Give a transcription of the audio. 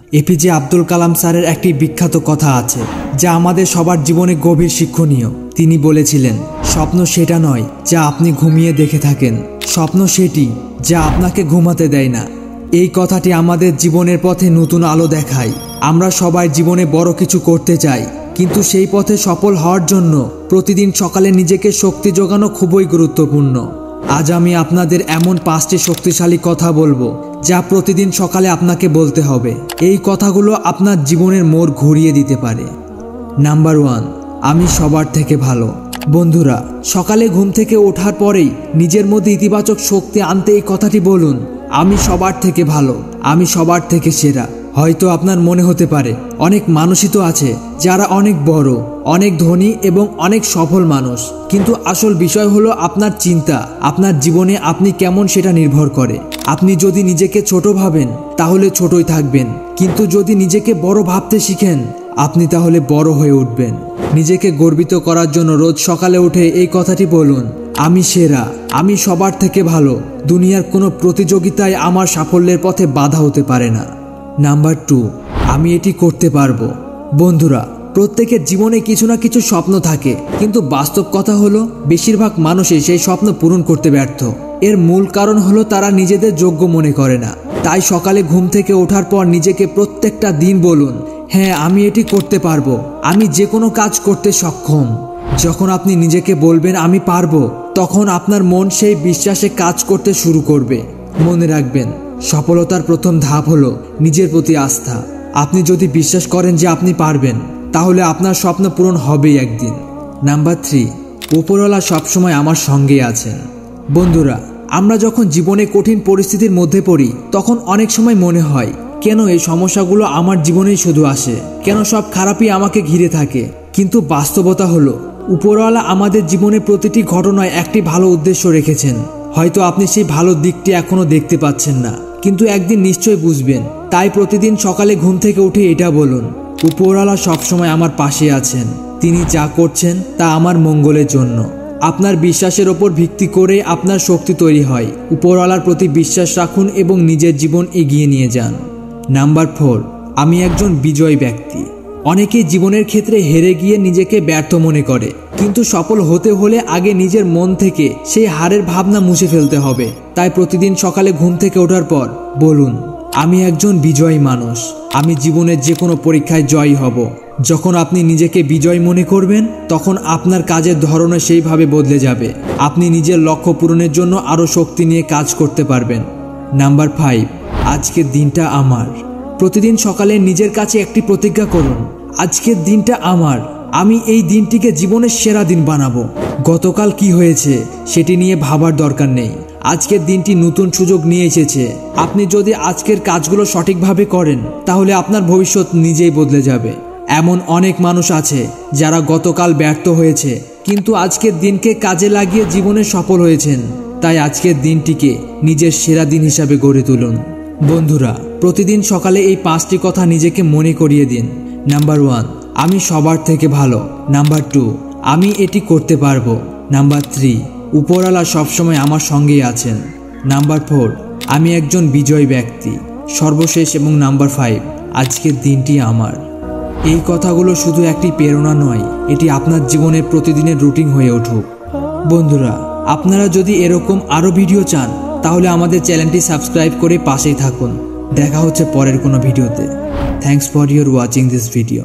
APJ Abdul Kalam স্যারের একটি বিখ্যাত কথা আছে যা আমাদের সবার জীবনে গভীর শিক্ষণীয়। তিনি বলেছিলেন, স্বপ্ন সেটা নয় যা আপনি ঘুমিয়ে দেখে থাকেন, স্বপ্ন সেটি যা আপনাকে ঘুমাতে দেয় না। এই কথাটি আমাদের জীবনের পথে নতুন আলো দেখায়। আমরা সবাই জীবনে বড় কিছু করতে চাই, কিন্তু সেই পথে সফল হওয়ার জন্য প্রতিদিন সকালে নিজেকে শক্তি যোগানো খুবই গুরুত্বপূর্ণ। আজ আমি আপনাদের এমন 5টি শক্তিশালী কথা বলবো যা প্রতিদিন সকালে আপনাকে বলতে হবে। এই কথাগুলো আপনার জীবনের মোড় ঘুরিয়ে দিতে পারে। নাম্বার 1, আমি সবার থেকে ভালো। বন্ধুরা, সকালে ঘুম থেকে ওঠার পরেই নিজের মধ্যে ইতিবাচক শক্তি আনতে এই কথাটি বলুন, আমি সবার থেকে ভালো, আমি সবার থেকে সেরা। হয়তো আপনার মনে হতে পারে অনেক মানুষই তো আছে যারা অনেক বড়, অনেক ধনী এবং অনেক সফল মানুষ, কিন্তু আসল বিষয় হলো আপনার চিন্তা। আপনার জীবনে আপনি কেমন সেটা নির্ভর করে। আপনি যদি নিজেকে ছোট ভাবেন তাহলে ছোটই থাকবেন, কিন্তু যদি নিজেকে বড় ভাবতে শিখেন আপনি তাহলে বড় হয়ে উঠবেন। নিজেকে গর্বিত করার জন্য রোজ সকালে উঠে এই কথাটি বলুন, আমি সেরা, আমি সবার থেকে ভালো, দুনিয়ার কোনো প্রতিযোগিতায় আমার সাফল্যের পথে বাধা হতে পারে না। নাম্বার 2, আমি এটি করতে পারবো। বন্ধুরা, প্রত্যেকের জীবনে কিছু না কিছু স্বপ্ন থাকে, কিন্তু বাস্তব কথা হলো বেশিরভাগ মানুষই সেই স্বপ্ন পূরণ করতে ব্যর্থ। এর মূল কারণ হলো তারা নিজেদের যোগ্য মনে করে না। তাই সকালে ঘুম থেকে ওঠার পর নিজেকে প্রত্যেকটা দিন বলুন, হ্যাঁ আমি এটি করতে পারবো, আমি যে কোনো কাজ করতে সক্ষম। যখন আপনি নিজেকে বলবেন আমি পারবো, তখন আপনার মন সেই বিশ্বাসে কাজ করতে শুরু করবে। মনে রাখবেন, সফলতার প্রথম ধাপ হলো নিজের প্রতি আস্থা। আপনি যদি বিশ্বাস করেন যে আপনি পারবেন, তাহলে আপনার স্বপ্ন পূরণ হবেই একদিন। নাম্বার 3, উপরওয়ালা সবসময় আমার সঙ্গেই আছেন। বন্ধুরা, আমরা যখন জীবনে কঠিন পরিস্থিতির মধ্যে পড়ি তখন অনেক সময় মনে হয়, কেন এই সমস্যাগুলো আমার জীবনেই শুধু আসে, কেন সব খারাপই আমাকে ঘিরে থাকে। কিন্তু বাস্তবতা হলো উপরওয়ালা আমাদের জীবনে প্রতিটি ঘটনায় একটি ভালো উদ্দেশ্য রেখেছেন। হয়তো আপনি সেই ভালো দিকটি এখনো দেখতে পাচ্ছেন না, কিন্তু একদিন নিশ্চয় বুঝবেন। তাই প্রতিদিন সকালে ঘুম থেকে উঠে এটা বলুন, উপরওয়ালা সবসময় আমার পাশে আছেন, তিনি যা করছেন তা আমার মঙ্গলের জন্য। আপনার বিশ্বাসের ওপর ভিত্তি করে আপনার শক্তি তৈরি হয়। উপরওয়ালার প্রতি বিশ্বাস রাখুন এবং নিজের জীবন এগিয়ে নিয়ে যান। নাম্বার 4, আমি একজন বিজয়ী ব্যক্তি। অনেকেই জীবনের ক্ষেত্রে হেরে গিয়ে নিজেকে ব্যর্থ মনে করে, কিন্তু সফল হতে হলে আগে নিজের মন থেকে সেই হারের ভাবনা মুছে ফেলতে হবে। তাই প্রতিদিন সকালে ঘুম থেকে ওঠার পর বলুন, আমি একজন বিজয়ী মানুষ, আমি জীবনের যে কোনো পরীক্ষায় জয়ী হব। যখন আপনি নিজেকে বিজয় মনে করবেন তখন আপনার কাজের ধরনও সেইভাবে বদলে যাবে। আপনি নিজের লক্ষ্য পূরণের জন্য আরও শক্তি নিয়ে কাজ করতে পারবেন। নাম্বার 5, আজকের দিনটা আমার। প্রতিদিন সকালে নিজের কাছে একটি প্রতিজ্ঞা করুন, আজকের দিনটা আমার, আমি এই দিনটিকে জীবনের সেরা দিন বানাবো। গতকাল কি হয়েছে সেটি নিয়ে ভাবার দরকার নেই, আজকের দিনটি নতুন সুযোগ নিয়ে এসেছে। আপনি যদি আজকের কাজগুলো সঠিকভাবে করেন তাহলে আপনার ভবিষ্যৎ নিজেই বদলে যাবে। এমন অনেক মানুষ আছে যারা গতকাল ব্যর্থ হয়েছে, কিন্তু আজকের দিনকে কাজে লাগিয়ে জীবনে সফল হয়েছেন। তাই আজকের দিনটিকে নিজের সেরা দিন হিসাবে গড়ে তুলুন। বন্ধুরা, প্রতিদিন সকালে এই 5টি কথা নিজেকে মনে করিয়ে দিন। নাম্বার 1, আমি সবার থেকে ভালো। নাম্বার 2, আমি এটি করতে পারবো। নাম্বার 3, উপরওয়ালা সবসময় আমার সঙ্গেই আছেন। নাম্বার 4, আমি একজন বিজয়ী ব্যক্তি। সর্বশেষ এবং নাম্বার 5, আজকের দিনটি আমার। এই কথাগুলো শুধু একটি প্রেরণা নয়, এটি আপনার জীবনের প্রতিদিনের রুটিন হয়ে উঠুক। বন্ধুরা, আপনারা যদি এরকম আরও ভিডিও চান তাহলে আমাদের চ্যানেলটি সাবস্ক্রাইব করে পাশেই থাকুন। দেখা হচ্ছে পরের কোনো ভিডিওতে। Thanks for your watching this video.